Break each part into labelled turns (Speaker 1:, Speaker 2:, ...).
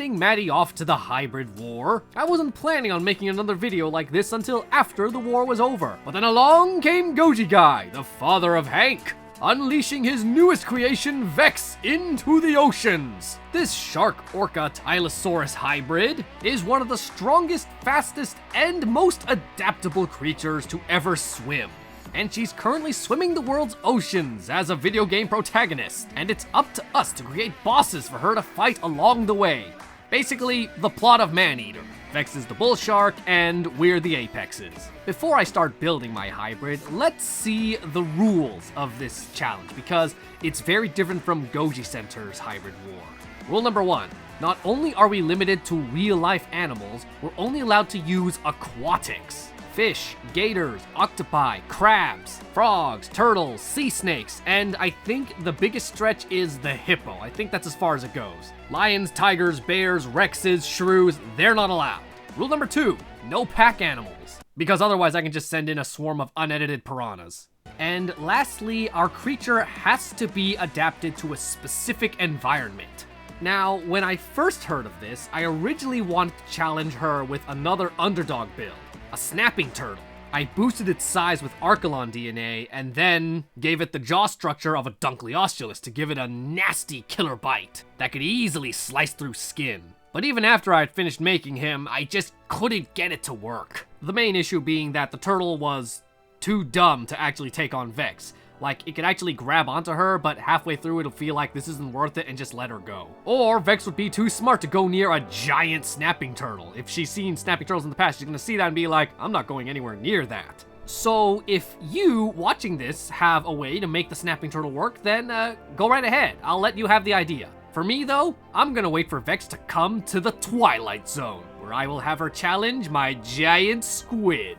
Speaker 1: sending Maddie off to the hybrid war. I wasn't planning on making another video like this until after the war was over, but then along came Goji Guy, the father of Hank, unleashing his newest creation, Vex, into the oceans. This shark-orca Tylosaurus hybrid is one of the strongest, fastest, and most adaptable creatures to ever swim. And she's currently swimming the world's oceans as a video game protagonist, and it's up to us to create bosses for her to fight along the way. Basically, the plot of Maneater. Vex is the bull shark, and we're the apexes. Before I start building my hybrid, let's see the rules of this challenge, because it's very different from Goji Center's hybrid war. Rule number 1. Not only are we limited to real-life animals, we're only allowed to use aquatics. Fish, gators, octopi, crabs, frogs, turtles, sea snakes, and I think the biggest stretch is the hippo. I think that's as far as it goes. Lions, tigers, bears, rexes, shrews, they're not allowed. Rule number 2, no pack animals, because otherwise I can just send in a swarm of unedited piranhas. And lastly, our creature has to be adapted to a specific environment. Now, when I first heard of this, I originally wanted to challenge her with another underdog build. A snapping turtle. I boosted its size with Archelon DNA and then gave it the jaw structure of a Dunkleosteus to give it a nasty killer bite that could easily slice through skin. But even after I had finished making him, I just couldn't get it to work. The main issue being that the turtle was too dumb to actually take on Vex. Like, it could actually grab onto her, but halfway through it'll feel like this isn't worth it and just let her go. Or Vex would be too smart to go near a giant snapping turtle. If she's seen snapping turtles in the past, she's gonna see that and be like, I'm not going anywhere near that. So if you, watching this, have a way to make the snapping turtle work, then go right ahead. I'll let you have the idea. For me though, I'm gonna wait for Vex to come to the Twilight Zone, where I will have her challenge my giant squid.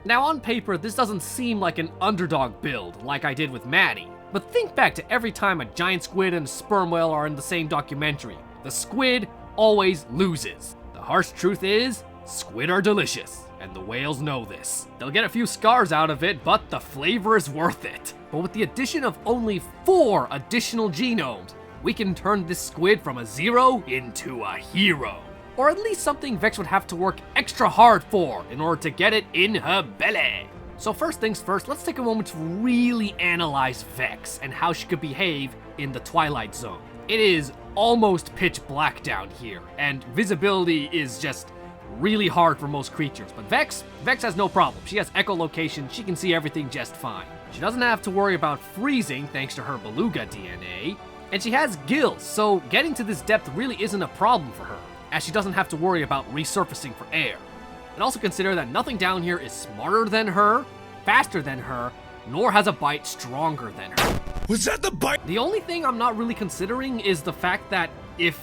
Speaker 1: Now on paper, this doesn't seem like an underdog build like I did with Maddie, but think back to every time a giant squid and a sperm whale are in the same documentary. The squid always loses. The harsh truth is, squid are delicious, and the whales know this. They'll get a few scars out of it, but the flavor is worth it. But with the addition of only 4 additional genomes, we can turn this squid from a 0 into a hero. Or at least something Vex would have to work extra hard for in order to get it in her belly. So first things first, let's take a moment to really analyze Vex and how she could behave in the Twilight Zone. It is almost pitch black down here, and visibility is just really hard for most creatures. But Vex has no problem. She has echolocation, she can see everything just fine. She doesn't have to worry about freezing thanks to her beluga DNA, and she has gills, so getting to this depth really isn't a problem for her, as she doesn't have to worry about resurfacing for air. And also consider that nothing down here is smarter than her, faster than her, nor has a bite stronger than her.
Speaker 2: Was that the bite?
Speaker 1: The only thing I'm not really considering is the fact that if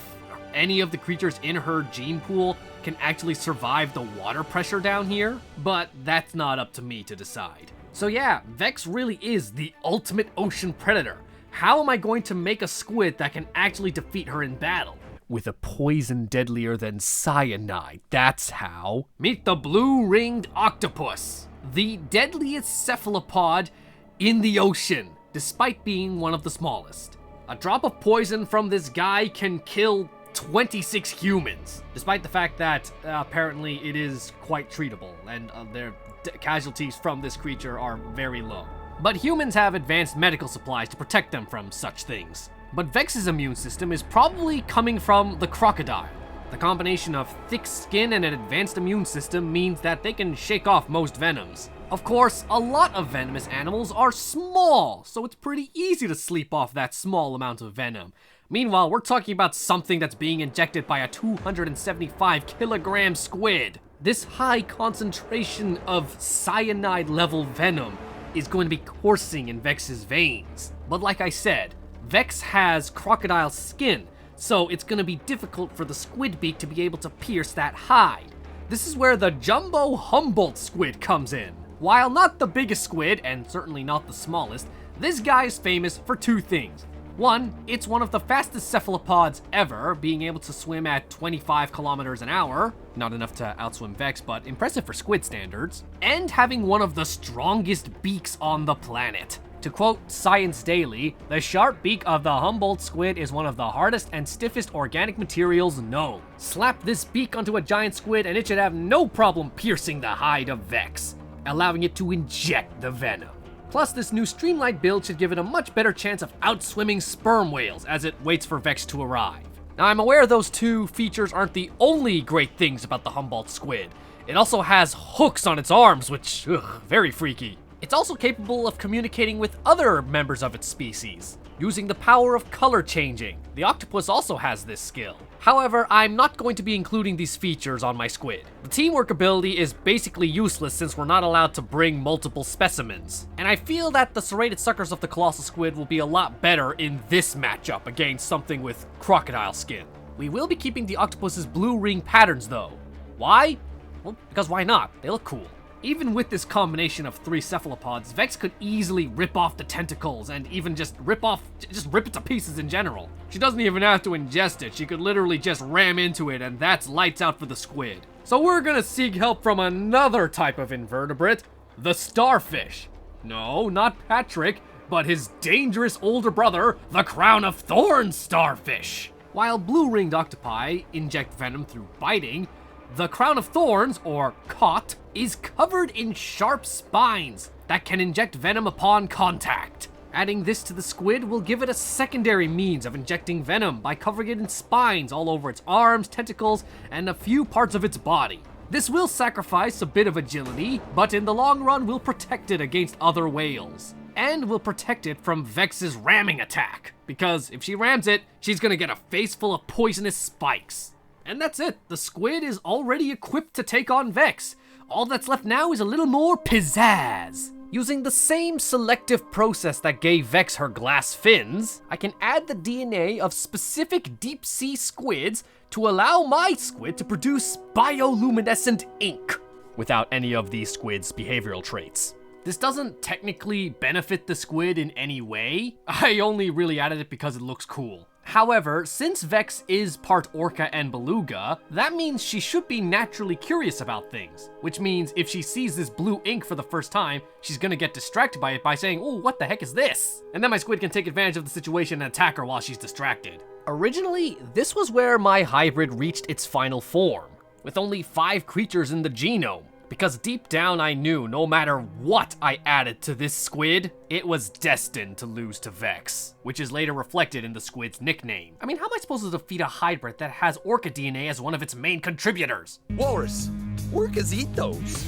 Speaker 1: any of the creatures in her gene pool can actually survive the water pressure down here, but that's not up to me to decide. So yeah, Vex really is the ultimate ocean predator. How am I going to make a squid that can actually defeat her in battle? With a poison deadlier than cyanide, that's how. Meet the blue-ringed octopus, the deadliest cephalopod in the ocean, despite being one of the smallest. A drop of poison from this guy can kill 26 humans, despite the fact that apparently it is quite treatable, and their casualties from this creature are very low. But humans have advanced medical supplies to protect them from such things. But Vex's immune system is probably coming from the crocodile. The combination of thick skin and an advanced immune system means that they can shake off most venoms. Of course, a lot of venomous animals are small, so it's pretty easy to sleep off that small amount of venom. Meanwhile, we're talking about something that's being injected by a 275 kilogram squid. This high concentration of cyanide level venom is going to be coursing in Vex's veins. But like I said, Vex has crocodile skin, so it's going to be difficult for the squid beak to be able to pierce that hide. This is where the Jumbo Humboldt squid comes in. While not the biggest squid, and certainly not the smallest, this guy is famous for 2 things. 1, it's one of the fastest cephalopods ever, being able to swim at 25 kilometers an hour. Not enough to outswim Vex, but impressive for squid standards. And having one of the strongest beaks on the planet. To quote Science Daily, the sharp beak of the Humboldt squid is one of the hardest and stiffest organic materials known. Slap this beak onto a giant squid and it should have no problem piercing the hide of Vex, allowing it to inject the venom. Plus, this new streamlined build should give it a much better chance of outswimming sperm whales as it waits for Vex to arrive. Now, I'm aware those two features aren't the only great things about the Humboldt squid. It also has hooks on its arms, which, very freaky. It's also capable of communicating with other members of its species, using the power of color changing. The octopus also has this skill. However, I'm not going to be including these features on my squid. The teamwork ability is basically useless since we're not allowed to bring multiple specimens. And I feel that the serrated suckers of the colossal squid will be a lot better in this matchup against something with crocodile skin. We will be keeping the octopus's blue ring patterns though. Why? Well, because why not? They look cool. Even with this combination of 3 cephalopods, Vex could easily rip off the tentacles and even just rip it to pieces in general. She doesn't even have to ingest it, she could literally just ram into it and that's lights out for the squid. So we're gonna seek help from another type of invertebrate, the starfish. No, not Patrick, but his dangerous older brother, the crown of thorns starfish. While blue-ringed octopi inject venom through biting, the crown of thorns, or COT, is covered in sharp spines that can inject venom upon contact. Adding this to the squid will give it a secondary means of injecting venom by covering it in spines all over its arms, tentacles, and a few parts of its body. This will sacrifice a bit of agility, but in the long run will protect it against other whales. And will protect it from Vex's ramming attack, because if she rams it, she's gonna get a face full of poisonous spikes. And that's it, the squid is already equipped to take on Vex. All that's left now is a little more pizzazz. Using the same selective process that gave Vex her glass fins, I can add the DNA of specific deep sea squids to allow my squid to produce bioluminescent ink, without any of these squids' behavioral traits. This doesn't technically benefit the squid in any way. I only really added it because it looks cool. However, since Vex is part orca and beluga, that means she should be naturally curious about things, which means if she sees this blue ink for the first time, she's gonna get distracted by it by saying, "Oh, what the heck is this?" And then my squid can take advantage of the situation and attack her while she's distracted. Originally, this was where my hybrid reached its final form, with only 5 creatures in the genome. Because deep down I knew no matter what I added to this squid, it was destined to lose to Vex, which is later reflected in the squid's nickname. I mean, how am I supposed to defeat a hybrid that has orca DNA as one of its main contributors?
Speaker 2: Walrus, orcas eat those.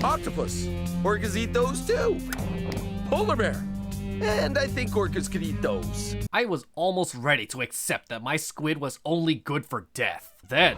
Speaker 2: Octopus, orcas eat those too. Polar bear, and I think orcas could eat those.
Speaker 1: I was almost ready to accept that my squid was only good for death. Then,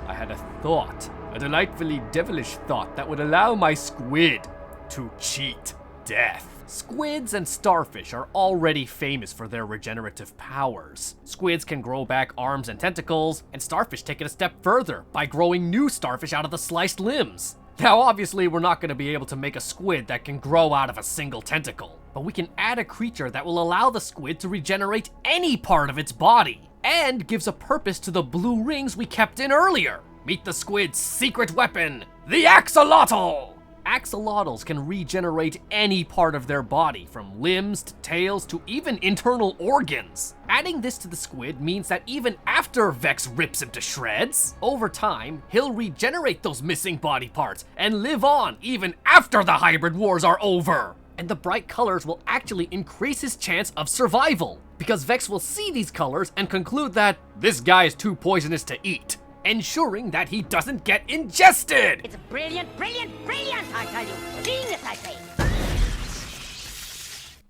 Speaker 1: I had a thought. A delightfully devilish thought that would allow my squid to cheat death. Squids and starfish are already famous for their regenerative powers. Squids can grow back arms and tentacles, and starfish take it a step further by growing new starfish out of the sliced limbs. Now obviously we're not going to be able to make a squid that can grow out of a single tentacle, but we can add a creature that will allow the squid to regenerate any part of its body, and gives a purpose to the blue rings we kept in earlier. Meet the squid's secret weapon, the axolotl! Axolotls can regenerate any part of their body, from limbs to tails to even internal organs. Adding this to the squid means that even after Vex rips him to shreds, over time, he'll regenerate those missing body parts and live on even after the hybrid wars are over. And the bright colors will actually increase his chance of survival, because Vex will see these colors and conclude that this guy is too poisonous to eat, ensuring that he doesn't get ingested!
Speaker 3: It's brilliant, brilliant, brilliant, I tell you. Genius, I say.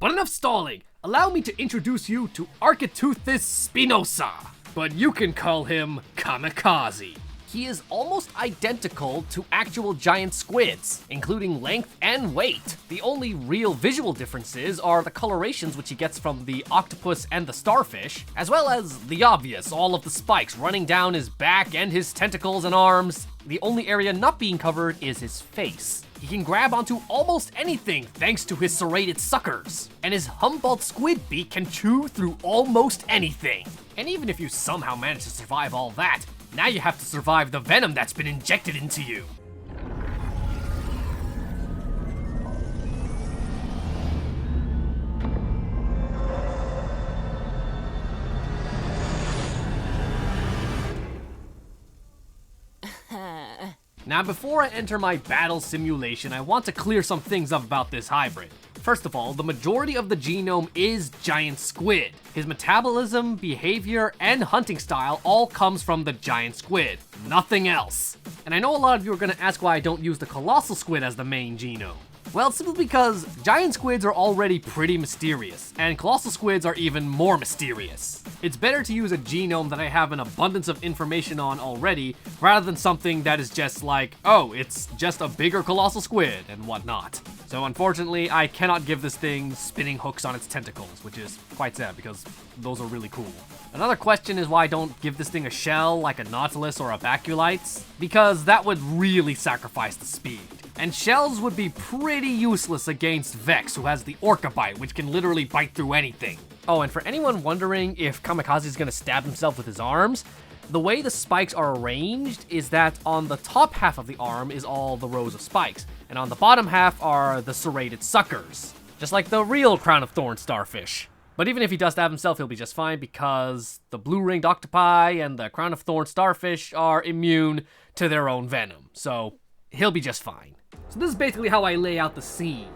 Speaker 1: But enough stalling. Allow me to introduce you to Architeuthis spinosa, but you can call him Kamikaze. He is almost identical to actual giant squids, including length and weight. The only real visual differences are the colorations which he gets from the octopus and the starfish, as well as the obvious, all of the spikes running down his back and his tentacles and arms. The only area not being covered is his face. He can grab onto almost anything thanks to his serrated suckers, and his Humboldt squid beak can chew through almost anything. And even if you somehow manage to survive all that, now you have to survive the venom that's been injected into you. Now, before I enter my battle simulation, I want to clear some things up about this hybrid. First of all, the majority of the genome is giant squid. His metabolism, behavior, and hunting style all comes from the giant squid, nothing else. And I know a lot of you are gonna ask why I don't use the colossal squid as the main genome. Well, it's simply because giant squids are already pretty mysterious, and colossal squids are even more mysterious. It's better to use a genome that I have an abundance of information on already, rather than something that is just like, oh, it's just a bigger colossal squid and whatnot. So unfortunately, I cannot give this thing spinning hooks on its tentacles, which is quite sad because those are really cool. Another question is why I don't give this thing a shell like a Nautilus or a Baculites, because that would really sacrifice the speed. And shells would be pretty useless against Vex, who has the Orca Bite, which can literally bite through anything. Oh, and for anyone wondering if Kamikaze is gonna stab himself with his arms, the way the spikes are arranged is that on the top half of the arm is all the rows of spikes, and on the bottom half are the serrated suckers, just like the real Crown of Thorns starfish. But even if he does stab himself, he'll be just fine because the blue-ringed octopi and the Crown of Thorns starfish are immune to their own venom, so he'll be just fine. So this is basically how I lay out the scene.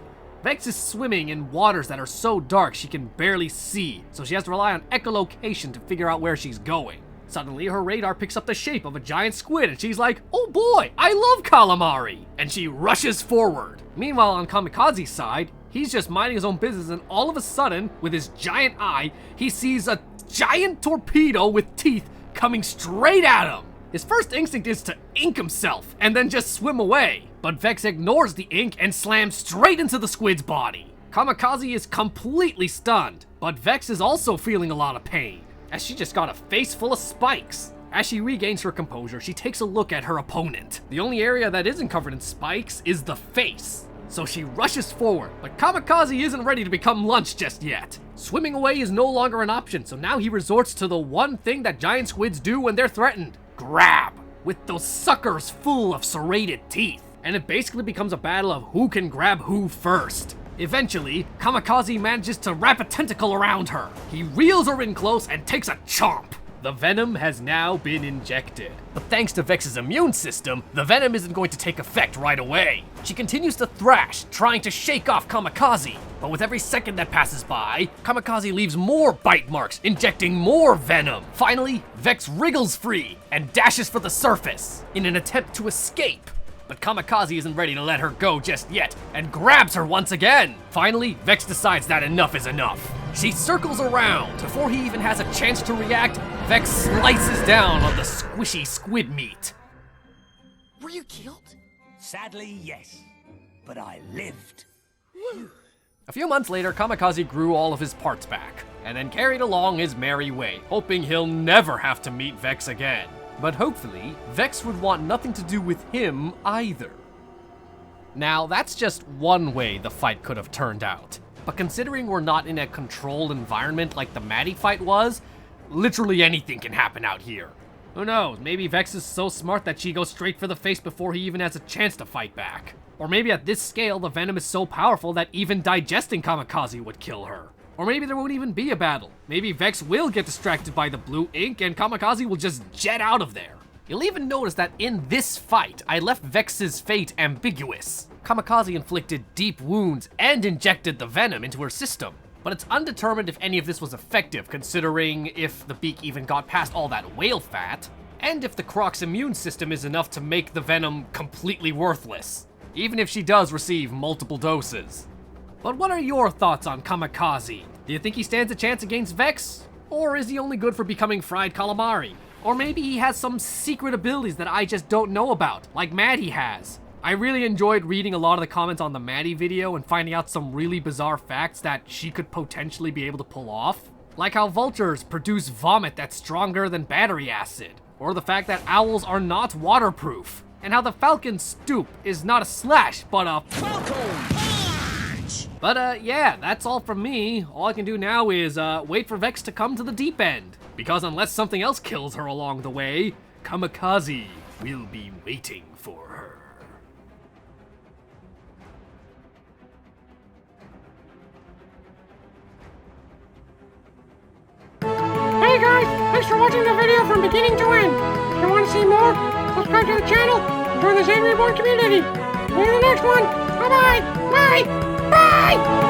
Speaker 1: Vex is swimming in waters that are so dark she can barely see, so she has to rely on echolocation to figure out where she's going. Suddenly, her radar picks up the shape of a giant squid, and she's like, oh boy, I love calamari! And she rushes forward. Meanwhile, on Kamikaze's side, he's just minding his own business, and all of a sudden, with his giant eye, he sees a giant torpedo with teeth coming straight at him. His first instinct is to ink himself, and then just swim away. But Vex ignores the ink and slams straight into the squid's body. Kamikaze is completely stunned, but Vex is also feeling a lot of pain, as she just got a face full of spikes. As she regains her composure, she takes a look at her opponent. The only area that isn't covered in spikes is the face. So she rushes forward, but Kamikaze isn't ready to become lunch just yet. Swimming away is no longer an option, so now he resorts to the one thing that giant squids do when they're threatened: grab, with those suckers full of serrated teeth. And it basically becomes a battle of who can grab who first. Eventually, Kamikaze manages to wrap a tentacle around her. He reels her in close and takes a chomp. The venom has now been injected. But thanks to Vex's immune system, the venom isn't going to take effect right away. She continues to thrash, trying to shake off Kamikaze. But with every second that passes by, Kamikaze leaves more bite marks, injecting more venom. Finally, Vex wriggles free and dashes for the surface in an attempt to escape. But Kamikaze isn't ready to let her go just yet, and grabs her once again. Finally, Vex decides that enough is enough. She circles around. Before he even has a chance to react, Vex slices down on the squishy squid meat.
Speaker 3: Were you killed?
Speaker 4: Sadly, yes. But I lived.
Speaker 1: A few months later, Kamikaze grew all of his parts back, and then carried along his merry way, hoping he'll never have to meet Vex again. But hopefully, Vex would want nothing to do with him either. Now, that's just one way the fight could have turned out. But considering we're not in a controlled environment like the Maddie fight was, literally anything can happen out here. Who knows, maybe Vex is so smart that she goes straight for the face before he even has a chance to fight back. Or maybe at this scale, the venom is so powerful that even digesting Kamikaze would kill her. Or maybe there won't even be a battle. Maybe Vex will get distracted by the blue ink and Kamikaze will just jet out of there. You'll even notice that in this fight, I left Vex's fate ambiguous. Kamikaze inflicted deep wounds and injected the venom into her system. But it's undetermined if any of this was effective, considering if the beak even got past all that whale fat, and if the Croc's immune system is enough to make the venom completely worthless, even if she does receive multiple doses. But what are your thoughts on Kamikaze? Do you think he stands a chance against Vex? Or is he only good for becoming fried calamari? Or maybe he has some secret abilities that I just don't know about, like Maddie has. I really enjoyed reading a lot of the comments on the Maddie video and finding out some really bizarre facts that she could potentially be able to pull off. Like how vultures produce vomit that's stronger than battery acid. Or the fact that owls are not waterproof. And how the falcon's stoop is not a slash, but a falcon. But yeah, that's all from me. All I can do now is wait for Vex to come to the deep end. Because unless something else kills her along the way, Kamikaze will be waiting for her.
Speaker 5: Hey guys, thanks for watching the video from beginning to end. If you want to see more, subscribe to the channel for the Zainreborn community. See you in the next one. Bye-bye. Bye. Bye.